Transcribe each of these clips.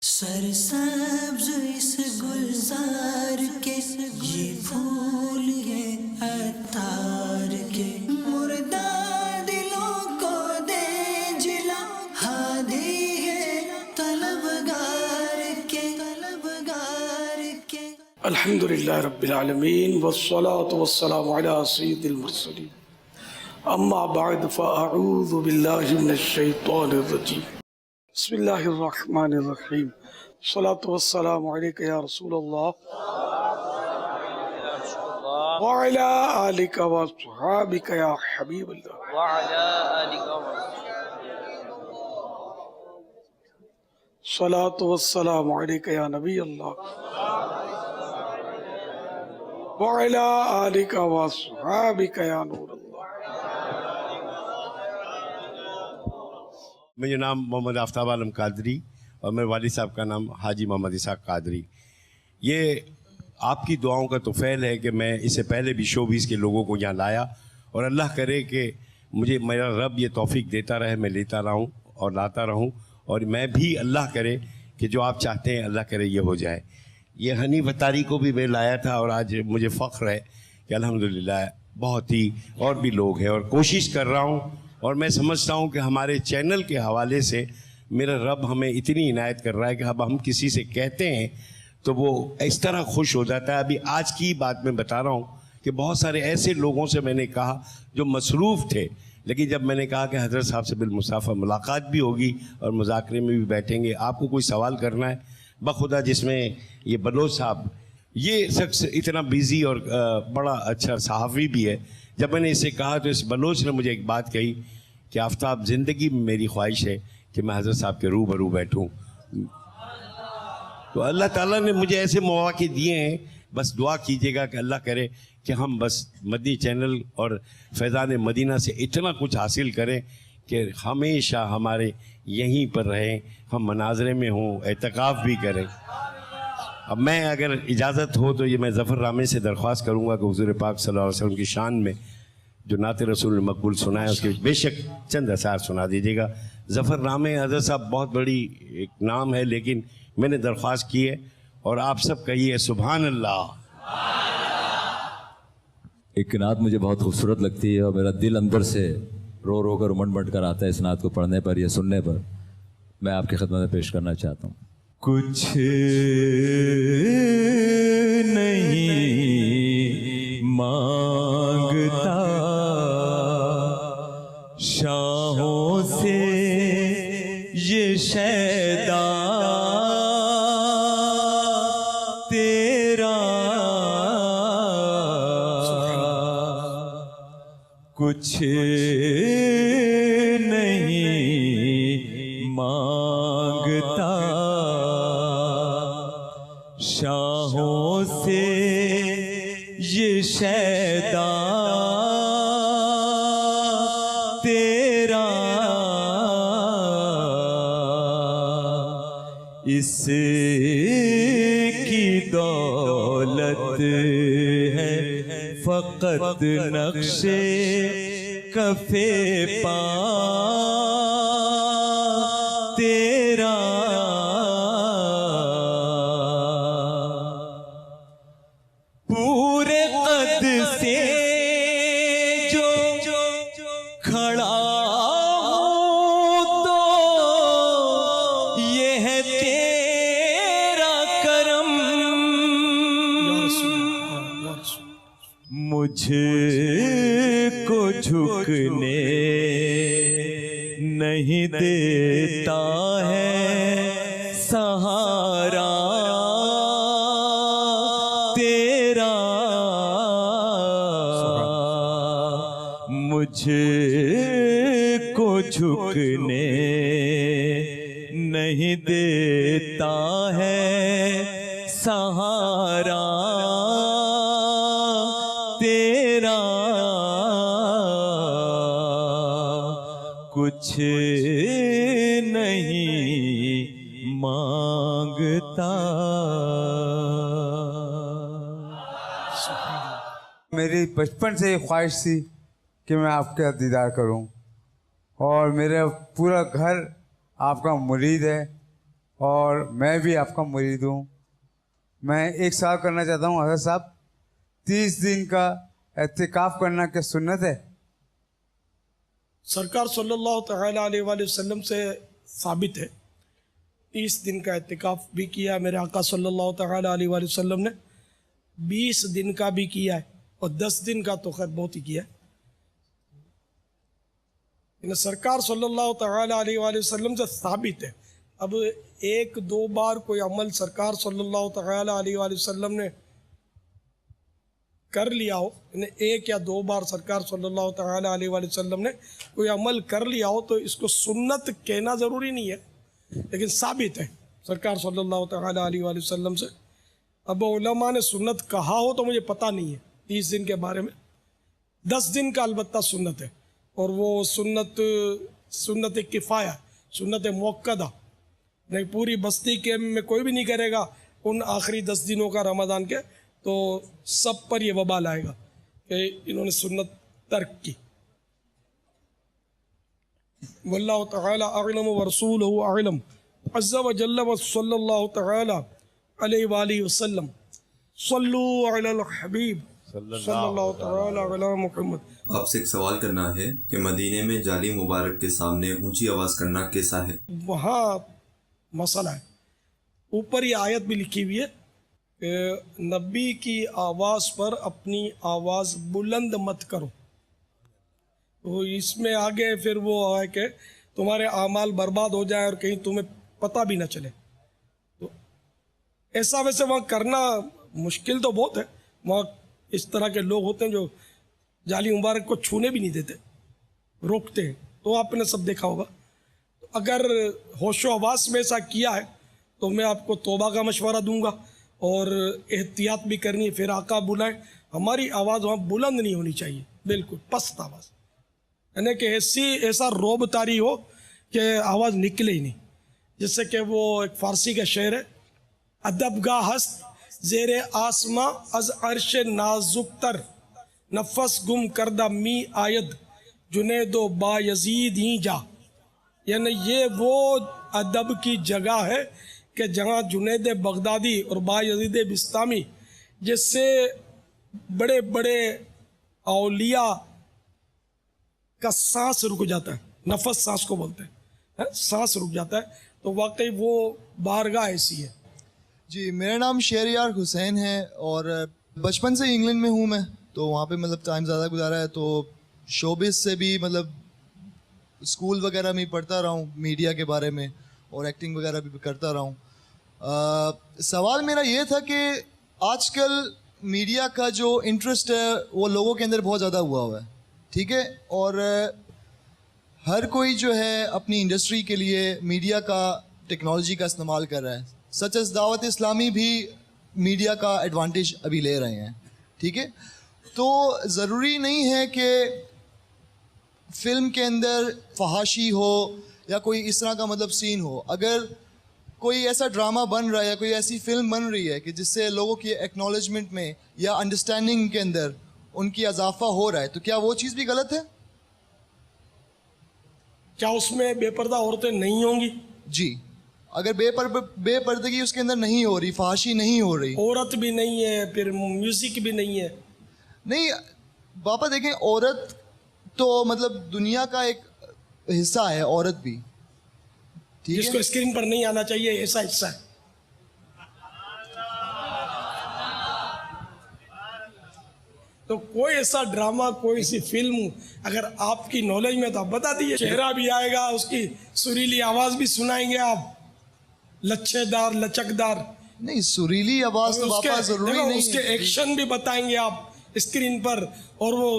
سرسبز اس گلزار کے یہ پھول یہ عطار کے مردہ دلوں کو دے جلا ہادی ہے طلبگار کے الحمدللہ رب العالمین والصلاة والسلام علی سید المرسلین اما بعد فاعوذ باللہ من الشیطان الرجیم بسم اللہ الرحمن الرحیم الصلاة والسلام علیکہ یا رسول اللہ وعلا آلک وصحابک یا حبیب اللہ الصلاة والسلام علیکہ یا نبی اللہ وعلا آلک وصحابک یا نور اللہ. میرا نام محمد آفتاب عالم قادری اور میرے والد صاحب کا نام حاجی محمد اسحاق قادری. یہ آپ کی دعاؤں کا توفیل ہے کہ میں اس سے پہلے بھی شوبیز کے لوگوں کو یہاں لایا اور اللہ کرے کہ مجھے میرا رب یہ توفیق دیتا رہے، میں لیتا رہوں اور لاتا رہوں، اور میں بھی اللہ کرے کہ جو آپ چاہتے ہیں اللہ کرے یہ ہو جائے. یہ حنیف اتاری کو بھی میں لایا تھا اور آج مجھے فخر ہے کہ الحمدللہ بہت ہی اور بھی لوگ ہیں، اور کوشش کر رہا ہوں اور میں سمجھتا ہوں کہ ہمارے چینل کے حوالے سے میرا رب ہمیں اتنی عنایت کر رہا ہے کہ اب ہم کسی سے کہتے ہیں تو وہ اس طرح خوش ہو جاتا ہے. ابھی آج کی بات میں بتا رہا ہوں کہ بہت سارے ایسے لوگوں سے میں نے کہا جو مصروف تھے، لیکن جب میں نے کہا کہ حضرت صاحب سے بالمصافہ ملاقات بھی ہوگی اور مذاکرے میں بھی بیٹھیں گے، آپ کو کوئی سوال کرنا ہے بخدا، جس میں یہ بلوچ صاحب یہ شخص اتنا بیزی اور بڑا اچھا صحافی بھی ہے. جب میں نے اسے کہا تو اس بلوچ نے مجھے ایک بات کہی کہ آفتاب، زندگی میں میری خواہش ہے کہ میں حضرت صاحب کے روبرو بیٹھوں. تو اللہ تعالیٰ نے مجھے ایسے مواقع دیے ہیں، بس دعا کیجیے گا کہ اللہ کرے کہ ہم بس مدنی چینل اور فیضان مدینہ سے اتنا کچھ حاصل کریں کہ ہمیشہ ہمارے یہیں پر رہیں، ہم مناظرے میں ہوں، اعتکاف بھی کریں. اب میں اگر اجازت ہو تو یہ میں ظفر رامے سے درخواست کروں گا کہ حضور پاک صلی اللہ علیہ وسلم کی شان میں جو نعت رسول مقبول سنائے اس کے بے شک چند اشعار سنا دیجیے گا. ظفر رامے حضرت صاحب بہت بڑی ایک نام ہے، لیکن میں نے درخواست کی ہے اور آپ سب کہیے سبحان اللہ. ایک نعت مجھے بہت خوبصورت لگتی ہے اور میرا دل اندر سے رو رو کر امنڈ منڈ کر آتا ہے اس نعت کو پڑھنے پر یا سننے پر. میں آپ کی خدمت میں پیش کرنا چاہتا ہوں. کچھ نہیں مانگتا شاہوں سے یہ شیدا تیرا، کچھ نہیں مانگتا شاہوں سے یہ شیدا تیرا، اس کی دولت ہے فقط نقشے کفے پا تیرا، پورے قد سے جو کھڑا ہوں تو یہ ہے تیرا کرم، مجھے کو جھکنے نہیں دیتا ہے سہارا تیرا، مجھے کو جھکنے نہیں دیتا ہے سہارا تیرا، کچھ نہیں مانگتا. میری بچپن سے یہ خواہش تھی کہ میں آپ کا دیدار کروں، اور میرا پورا گھر آپ کا مرید ہے، اور میں بھی آپ کا مرید ہوں. میں ایک سوال کرنا چاہتا ہوں حضرت صاحب, 30 دن کا اعتکاف کرنا کیا سنت ہے؟ سرکار صلی اللہ تعالیٰ علیہ وآلہ وسلم سے ثابت ہے. 30 دن کا اعتکاف بھی کیا میرے آقا صلی اللہ تعالیٰ علیہ وآلہ وسلم نے, 20 دن کا بھی کیا ہے, اور 10 دن کا تو خیر بہت ہی کیا ہے. سرکار صلی اللہ تعالیٰ علیہ وآلہ وسلم سے ثابت ہے. اب ایک دو بار کوئی عمل سرکار صلی اللہ تعالیٰ علیہ وآلہ وسلم نے کر لیا ہو, یعنی ایک یا دو بار سرکار صلی اللہ تعالیٰ علیہ وآلہ وسلم نے کوئی عمل کر لیا ہو تو اس کو سنت کہنا ضروری نہیں ہے, لیکن ثابت ہے سرکار صلی اللہ تعالیٰ علیہ وآلہ وسلم سے. اب علماء نے سنت کہا ہو تو مجھے پتہ نہیں ہے 30 دن کے بارے میں. 10 دن کا البتہ سنت ہے, اور وہ سنت کفایہ, سنت موقدہ, نہیں پوری بستی کے میں کوئی بھی نہیں کرے گا ان آخری 10 دنوں کا رمضان کے, تو سب پر یہ وبال آئے گا کہ انہوں نے سنت ترک کی. واللہ تعالی اعلم ورسولہ اعلم عز وجل وصلی اللہ تعالی علیہ وآلہ وسلم. صلو علی الحبیب صلی اللہ تعالی علی محمد. آپ سے ایک سوال کرنا ہے کہ مدینے میں جالی مبارک کے سامنے اونچی آواز کرنا کیسا ہے؟ وہاں مسئلہ ہے, اوپر یہ آیت بھی لکھی ہوئی ہے کہ نبی کی آواز پر اپنی آواز بلند مت کرو. تو اس میں آگے پھر وہ ہے کہ تمہارے اعمال برباد ہو جائے اور کہیں تمہیں پتہ بھی نہ چلے. تو ایسا ویسے وہاں کرنا مشکل تو بہت ہے, وہاں اس طرح کے لوگ ہوتے ہیں جو جالی مبارک کو چھونے بھی نہیں دیتے, روکتے ہیں, تو آپ نے سب دیکھا ہوگا. اگر ہوش و حواس میں ایسا کیا ہے تو میں آپ کو توبہ کا مشورہ دوں گا اور احتیاط بھی کرنی ہے. پھر آقا بلائیں, ہماری آواز وہاں بلند نہیں ہونی چاہیے, بالکل پست آواز, یعنی کہ ایسا روب طاری ہو کہ آواز نکلے ہی نہیں. جس سے کہ وہ ایک فارسی کا شعر ہے, ادب گاہ ہست زیر آسماں از عرش نازک تر, نفس گم کردہ می آید جنید و با یزید ہی جا. یعنی یہ وہ ادب کی جگہ ہے کہ جہاں جنید بغدادی اور با یزید بستامی جیسے بڑے بڑے اولیاء کا سانس رک جاتا ہے, نفس سانس کو بولتے ہیں, سانس رک جاتا ہے. تو واقعی وہ بارگاہ ایسی ہے. جی میرا نام شہریار حسین ہے اور بچپن سے انگلینڈ میں ہوں میں, تو وہاں پہ مطلب ٹائم زیادہ گزارا ہے. تو شوبز سے بھی مطلب اسکول وغیرہ میں پڑھتا رہا ہوں, میڈیا کے بارے میں, اور ایکٹنگ وغیرہ بھی کرتا رہا ہوں. سوال میرا یہ تھا کہ آج کل میڈیا کا جو انٹرسٹ ہے وہ لوگوں کے اندر بہت زیادہ ہوا ہے, ٹھیک ہے, اور ہر کوئی جو ہے اپنی انڈسٹری کے لیے میڈیا کا ٹیکنالوجی کا استعمال کر رہا ہے. سچ از دعوت اسلامی بھی میڈیا کا ایڈوانٹیج ابھی لے رہے ہیں, ٹھیک ہے. تو ضروری نہیں ہے کہ فلم کے اندر فحاشی ہو یا کوئی اس طرح کا مطلب سین ہو. اگر کوئی ایسا ڈرامہ بن رہا ہے یا کوئی ایسی فلم بن رہی ہے کہ جس سے لوگوں کی ایکنالجمنٹ میں یا انڈرسٹینڈنگ کے اندر ان کی اضافہ ہو رہا ہے, تو کیا وہ چیز بھی غلط ہے؟ کیا اس میں بے پردہ عورتیں نہیں ہوں گی؟ جی, اگر بے پردگی اس کے اندر نہیں ہو رہی, فحاشی نہیں ہو رہی, عورت بھی نہیں ہے, پھر میوزک بھی نہیں ہے. نہیں باپا دیکھیں, عورت تو مطلب دنیا کا ایک حصہ ہے, عورت بھی, ٹھیک جس ہے, کو اسکرین پر نہیں آنا چاہیے ایسا حصہ ہے. تو کوئی ایسا ڈرامہ, کوئی ایسی فلم اگر آپ کی نالج میں تو آپ بتا دیجیے. چہرہ بھی آئے گا, اس کی سریلی آواز بھی سنائیں گے آپ, لچھے دار لچکدار. نہیں سریلی آواز تو باپا ضروری نہیں اس کے ہے, ایکشن بھی بتائیں گے آپ اسکرین پر, اور وہ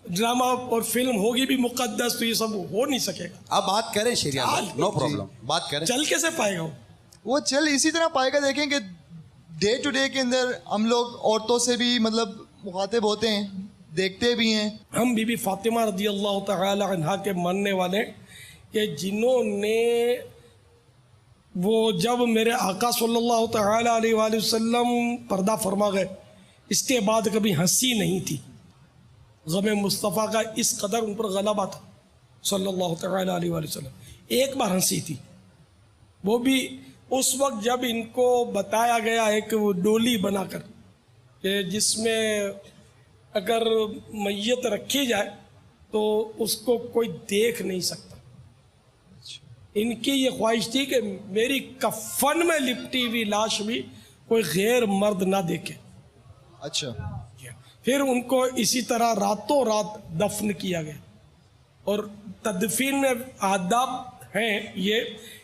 ڈرامہ اور فلم ہوگی بھی مقدس, تو یہ سب ہو نہیں سکے گا. آپ بات کریں شریعہ, نو پرابلم, بات کریں. چل کیسے پائے گا وہ چل اسی طرح پائے گا. دیکھیں کہ ڈے ٹو ڈے کے اندر ہم لوگ عورتوں سے بھی مطلب مخاطب ہوتے ہیں, دیکھتے بھی ہیں. ہم بی بی فاطمہ رضی اللہ تعالی عنہا کے ماننے والے کہ جنہوں نے وہ جب میرے آقا صلی اللہ تعالی علیہ وآلہ وسلم پردہ فرما گئے, اس کے بعد کبھی ہنسی نہیں تھی. غم مصطفیٰ کا اس قدر ان پر غلبہ تھا صلی اللہ تعالی علیہ وآلہ وسلم. ایک بار ہنسی تھی, وہ بھی اس وقت جب ان کو بتایا گیا ہے کہ وہ ڈولی بنا کر کہ جس میں اگر میت رکھی جائے تو اس کو کوئی دیکھ نہیں سکتا، ان کی یہ خواہش تھی کہ میری کفن میں لپٹی ہوئی لاش بھی کوئی غیر مرد نہ دیکھے۔ اچھا، پھر ان کو اسی طرح راتوں رات دفن کیا گیا۔ اور تدفین میں آداب ہیں یہ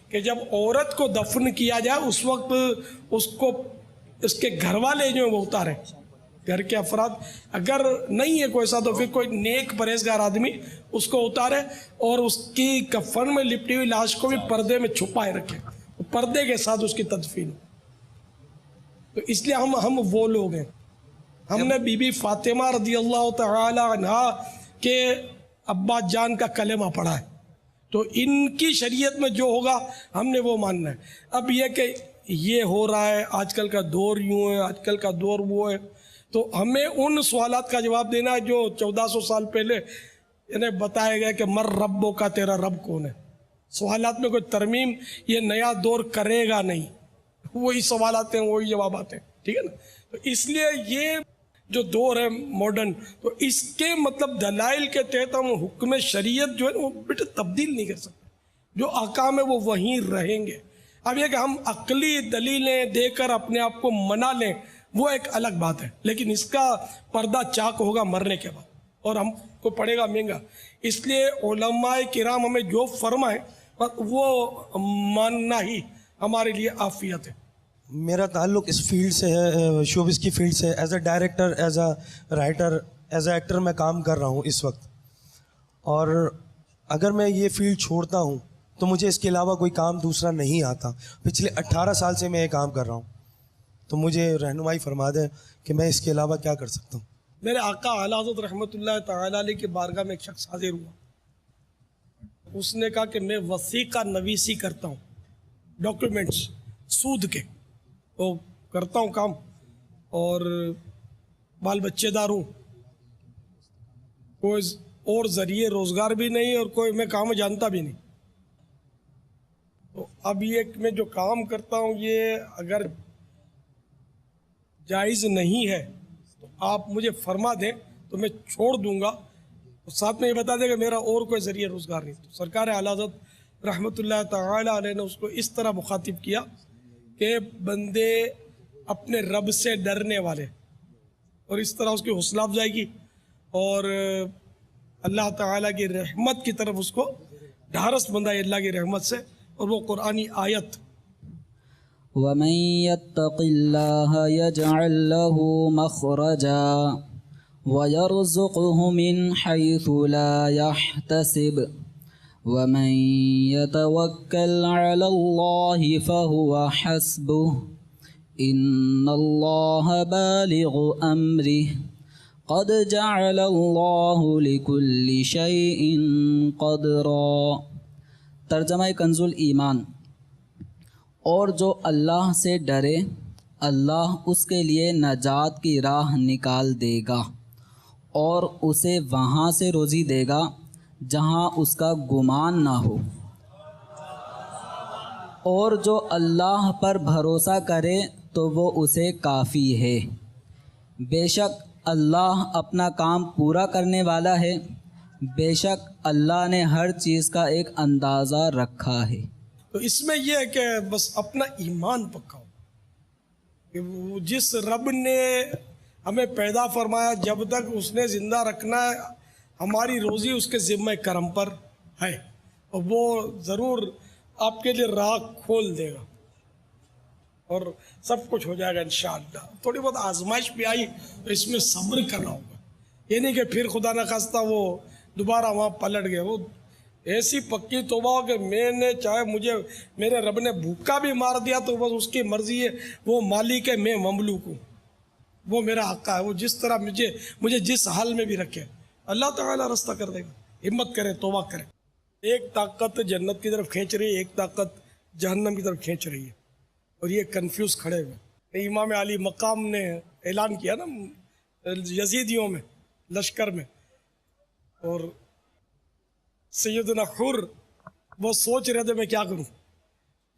کہ جب عورت کو دفن کیا جائے اس وقت اس کو اس کے گھر والے جو ہیں وہ اتاریں، گھر کے افراد، اگر نہیں ہے کوئی ایسا تو پھر کوئی نیک پرہیزگار آدمی اس کو اتارے اور اس کی کفن میں لپٹی ہوئی لاش کو بھی پردے میں چھپائے رکھے، پردے کے ساتھ اس کی تدفین ہو۔ تو اس لیے ہم وہ لوگ ہیں۔ ہم نے بی بی فاطمہ رضی اللہ تعالی عنہا کے ابا جان کا کلمہ پڑھا ہے، تو ان کی شریعت میں جو ہوگا ہم نے وہ ماننا ہے۔ اب یہ کہ یہ ہو رہا ہے، آج کل کا دور یوں ہے، آج کل کا دور وہ ہے، تو ہمیں ان سوالات کا جواب دینا ہے جو 1400 سال پہلے انہیں بتایا گیا کہ مر ربوں کا، تیرا رب کون ہے۔ سوالات میں کوئی ترمیم یہ نیا دور کرے گا نہیں، وہی سوالات ہیں، وہی جوابات ہیں، ٹھیک ہے نا۔ تو اس لیے یہ جو دور ہے ماڈرن، تو اس کے مطلب دلائل کے تحت ہم حکم شریعت جو ہے وہ بیٹے تبدیل نہیں کر سکتے، جو احکام ہے وہ وہیں رہیں گے۔ اب یہ کہ ہم عقلی دلیلیں دے کر اپنے آپ کو منا لیں وہ ایک الگ بات ہے، لیکن اس کا پردہ چاک ہوگا مرنے کے بعد اور ہم کو پڑے گا مہنگا۔ اس لیے علماء کرام ہمیں جو فرمائیں وہ ماننا ہی ہمارے لیے عافیت ہے۔ میرا تعلق اس فیلڈ سے ہے، شوبز کی فیلڈ سے، as a director, as a writer, as a actor میں کام کر رہا ہوں اس وقت۔ اور اگر میں یہ فیلڈ چھوڑتا ہوں تو مجھے اس کے علاوہ کوئی کام دوسرا نہیں آتا۔ پچھلے 18 سال سے میں یہ کام کر رہا ہوں، تو مجھے رہنمائی فرما دیں کہ میں اس کے علاوہ کیا کر سکتا ہوں۔ میرے آقا اعلیٰ حضرت رحمۃ اللہ تعالیٰ علیہ کی بارگاہ میں ایک شخص حاضر ہوا، اس نے کہا کہ میں وثیقہ نویسی کرتا ہوں، ڈاکیومنٹس سود کے وہ کرتا ہوں کام، اور بال بچے دار ہوں، کوئی اور ذریعے روزگار بھی نہیں اور کوئی میں کام جانتا بھی نہیں۔ تو اب یہ میں جو کام کرتا ہوں یہ اگر جائز نہیں ہے تو آپ مجھے فرما دیں تو میں چھوڑ دوں گا، اور ساتھ میں یہ بتا دیں کہ میرا اور کوئی ذریعہ روزگار نہیں۔ تو سرکار اعلیٰ حضرت رحمۃ اللہ تعالی علیہ نے اس کو اس طرح مخاطب کیا کہ بندے اپنے رب سے ڈرنے والے، اور اس طرح اس کی حوصلہ افزائی کی اور اللہ تعالیٰ کی رحمت کی طرف اس کو ڈھارس بندائی اللہ کی رحمت سے، اور وہ قرآنی آیت وَمَن يَتَّقِ اللَّهَ يَجْعَل لَّهُ مَخْرَجًا وَيَرْزُقْهُ مِنْ حَيْثُ لَا يَحْتَسِبُ وَمَن يَتَوَكَّلْ عَلَى اللَّهِ فَهُوَ حَسْبُهُ إِنَّ اللَّهَ بَالِغُ أَمْرِهِ قَدْ جَعَلَ اللَّهُ لِكُلِّ شَيْءٍ قَدْرًا۔ ترجمہ کنز الایمان۔ اور جو اللہ سے ڈرے اللہ اس کے لیے نجات کی راہ نکال دے گا اور اسے وہاں سے روزی دے گا جہاں اس کا گمان نہ ہو، اور جو اللہ پر بھروسہ کرے تو وہ اسے کافی ہے۔ بے شک اللہ اپنا کام پورا کرنے والا ہے، بے شک اللہ نے ہر چیز کا ایک اندازہ رکھا ہے۔ تو اس میں یہ ہے کہ بس اپنا ایمان پکا ہو کہ وہ جس رب نے ہمیں پیدا فرمایا جب تک اس نے زندہ رکھنا ہے، ہماری روزی اس کے ذمہ کرم پر ہے، اور وہ ضرور آپ کے لیے راہ کھول دے گا اور سب کچھ ہو جائے گا انشاءاللہ۔ تھوڑی بہت آزمائش بھی آئی تو اس میں صبر کرنا ہوگا، یہ نہیں کہ پھر خدا نخواستہ وہ دوبارہ وہاں پلٹ گئے۔ وہ ایسی پکی توبہ ہو کہ میں نے چاہے مجھے میرے رب نے بھوکا بھی مار دیا تو بس اس کی مرضی ہے، وہ مالک ہے، میں مملوک ہوں، وہ میرا آقا ہے، وہ جس طرح مجھے جس حال میں بھی رکھے اللہ تعالیٰ راستہ کر دے گا۔ ہمت کرے، توبہ کرے۔ ایک طاقت جنت کی طرف کھینچ رہی ہے، ایک طاقت جہنم کی طرف کھینچ رہی ہے، اور یہ کنفیوز کھڑے ہوئے۔ امام علی مقام نے اعلان کیا نا یزیدیوں میں لشکر میں، اور سیدنا حر وہ سوچ رہے تھے میں کیا کروں،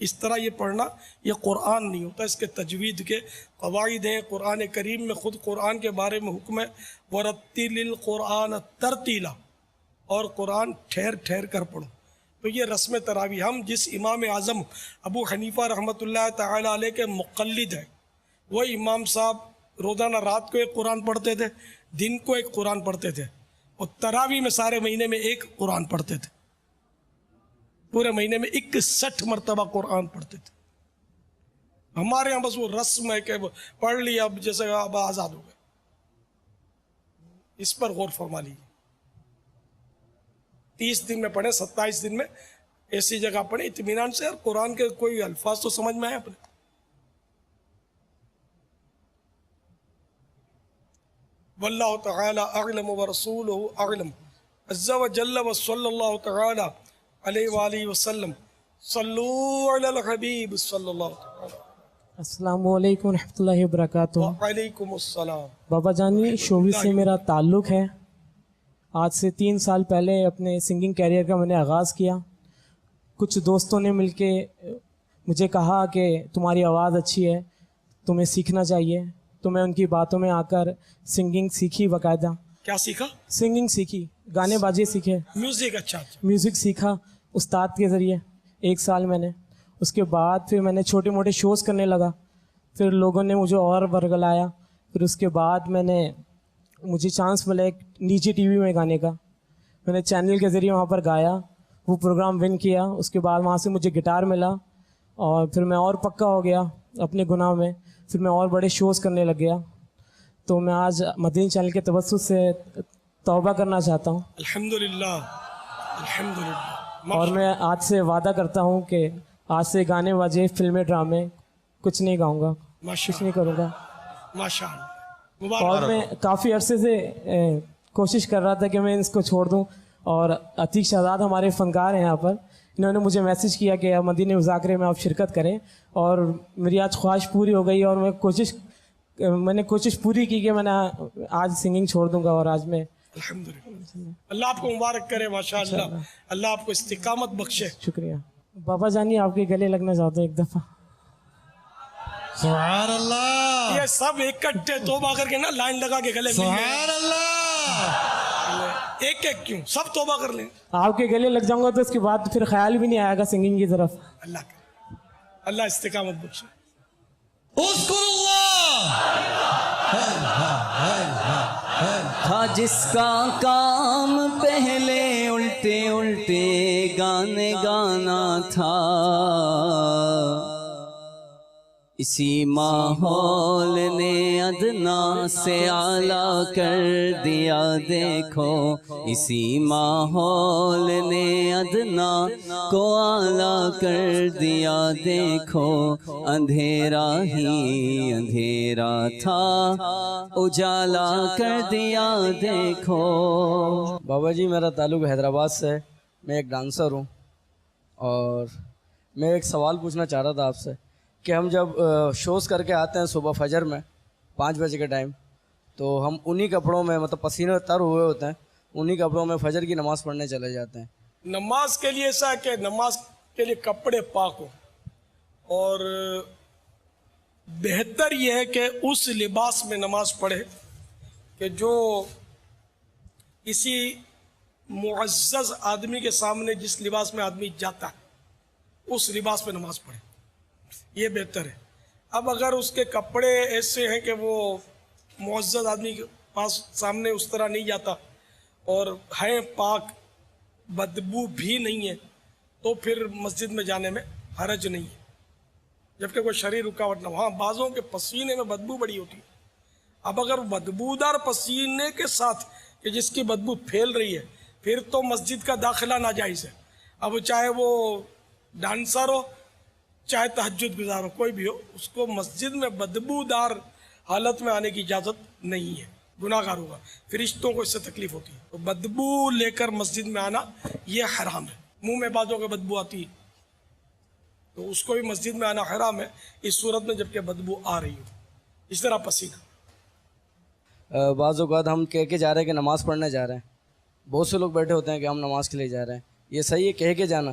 اس طرح یہ پڑھنا یہ قرآن نہیں ہوتا، اس کے تجوید کے قواعد ہیں۔ قرآن کریم میں خود قرآن کے بارے میں حکم ہے وَرَتِّلِ الْقُرْآنَ تَرْتِيلًا، اور قرآن ٹھہر ٹھہر کر پڑھو۔ تو یہ رسم تراویح، ہم جس امام اعظم ابو حنیفہ رحمۃ اللہ تعالیٰ علیہ کے مقلد ہیں، وہ امام صاحب روزانہ رات کو ایک قرآن پڑھتے تھے، دن کو ایک قرآن پڑھتے تھے، اور تراویح میں سارے مہینے میں ایک قرآن پڑھتے تھے، پورے مہینے میں 61 مرتبہ قرآن پڑھتے تھے۔ ہمارے ہاں بس وہ رسم ہے کہ پڑھ لیا اب جیسے اب آزاد ہو گئے۔ اس پر غور فرما لیجیے، 30 دن میں پڑھیں، 27 دن میں ایسی جگہ پڑھیں اطمینان سے، اور قرآن کے کوئی الفاظ تو سمجھ میں آئے اپنے۔ واللہ تعالی اعلم ورسولہ اعلم عز وجل وصلی اللہ تعالی علیہ وآلہ وسلم صلو علی الحبیب صلی اللہ تعالی۔ السلام علیکم ورحمۃ اللہ وبرکاتہ۔ وعلیکم السلام۔ بابا جانی، شوبز سے میرا تعلق ہے۔ آج سے 3 سال پہلے اپنے سنگنگ کیریئر کا میں نے آغاز کیا۔ کچھ دوستوں نے مل کے مجھے کہا کہ تمہاری آواز اچھی ہے، تمہیں سیکھنا چاہیے، تو میں ان کی باتوں میں آ کر سنگنگ سیکھی باقاعدہ۔ کیا سیکھا؟ سنگنگ سیکھی، گانے بازی سیکھے، میوزک۔ اچھا میوزک سیکھا استاد کے ذریعے 1 سال میں نے۔ اس کے بعد پھر میں نے چھوٹے موٹے شوز کرنے لگا، پھر لوگوں نے مجھے اور ورگلایا۔ پھر اس کے بعد مجھے چانس ملا ایک نیچے ٹی وی میں گانے کا، میں نے چینل کے ذریعے وہاں پر گایا، وہ پروگرام ون کیا۔ اس کے بعد وہاں سے مجھے گٹار ملا، اور پھر میں اور پکا ہو گیا اپنے گناہ میں، پھر میں اور بڑے شوز کرنے لگ گیا۔ تو میں آج مدنی چینل کے توسط سے توبہ کرنا چاہتا ہوں، الحمدللہ الحمدللہ، اور میں آج سے وعدہ کرتا ہوں کہ آج سے گانے باجے، فلمیں، ڈرامے کچھ نہیں گاؤں گا، کچھ نہیں کروں گا ماشاءاللہ۔ اور میں کافی عرصے سے کوشش کر رہا تھا کہ میں اس کو چھوڑ دوں، اور عتیق شہزاد ہمارے فنکار ہیں یہاں پر، انہوں نے مجھے میسج کیا کہ مدینہ مذاکرے میں آپ شرکت کریں، اور میری آج خواہش پوری ہو گئی، اور میں نے کوشش پوری کی کہ میں نے آج سنگنگ چھوڑ دوں گا، اور آج میں الحمدللہ۔ اللہ آپ کو مبارک کرے، ماشاءاللہ، اللہ آپ کو استقامت بخشے۔ شکریہ۔ بابا جانی، آپ کے گلے لگنا چاہتا ہوں ایک دفعہ۔ سبحان اللہ۔ یہ سب اکٹھے توبہ کر کے نا لائن لگا کے گلے سبحان اللہ۔ ایک ایک کیوں، سب توبہ کر لیں۔ آپ کے گلے لگ جاؤں گا تو اس کے بعد پھر خیال بھی نہیں آئے گا سنگنگ کی طرف۔ اللہ کرے، اللہ استقامت بخشے۔ اذکر اللہ۔ تھا جس کا کام پہلے الٹے الٹے گانے گانا تھا، اسی ماحول نے ادنا سے اعلیٰ کر دیا دیکھو، اسی ماحول نے ادنا کو اعلیٰ کر دیا دیکھو، اندھیرا ہی اندھیرا تھا اجالا کر دیا دیکھو۔ بابا جی، میرا تعلق حیدرآباد سے ہے، میں ایک ڈانسر ہوں، اور میں ایک سوال پوچھنا چاہ رہا تھا آپ سے کہ ہم جب شوز کر کے آتے ہیں صبح فجر میں 5 بجے کے ٹائم، تو ہم انہی کپڑوں میں، مطلب پسینے تر ہوئے ہوتے ہیں، انہی کپڑوں میں فجر کی نماز پڑھنے چلے جاتے ہیں۔ نماز کے لیے ایسا ہے کہ نماز کے لیے کپڑے پاک ہو، اور بہتر یہ ہے کہ اس لباس میں نماز پڑھے کہ جو کسی معزز آدمی کے سامنے جس لباس میں آدمی جاتا ہے اس لباس میں نماز پڑھے، یہ بہتر ہے۔ اب اگر اس کے کپڑے ایسے ہیں کہ وہ معزز آدمی کے پاس سامنے اس طرح نہیں جاتا، اور ہیں پاک، بدبو بھی نہیں ہے، تو پھر مسجد میں جانے میں حرج نہیں ہے، جبکہ کوئی شرعی رکاوٹ نہ ہو۔ ہاں، بعضوں کے پسینے میں بدبو بڑی ہوتی ہے۔ اب اگر بدبودار پسینے کے ساتھ کہ جس کی بدبو پھیل رہی ہے، پھر تو مسجد کا داخلہ ناجائز ہے۔ اب چاہے وہ ڈانسر ہو، چاہے تہجد گزار ہو، کوئی بھی ہو، اس کو مسجد میں بدبودار حالت میں آنے کی اجازت نہیں ہے، گناہ گار ہوگا، فرشتوں کو اس سے تکلیف ہوتی ہے۔ تو بدبو لے کر مسجد میں آنا یہ حرام ہے۔ منہ میں بعضوں کے بدبو آتی ہے تو اس کو بھی مسجد میں آنا حرام ہے، اس صورت میں جبکہ بدبو آ رہی ہو۔ اس طرح پسینہ، بعض اوقات ہم کہہ کے جا رہے ہیں کہ نماز پڑھنے جا رہے ہیں، بہت سے لوگ بیٹھے ہوتے ہیں کہ ہم نماز کے لیے جا رہے ہیں، یہ صحیح ہے کہہ کے جانا؟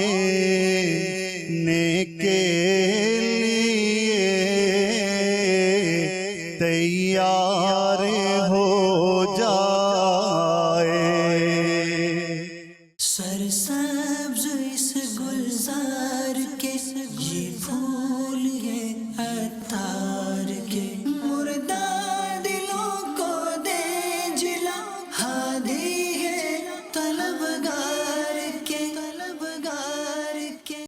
دینے کے لیے تیار ہو جا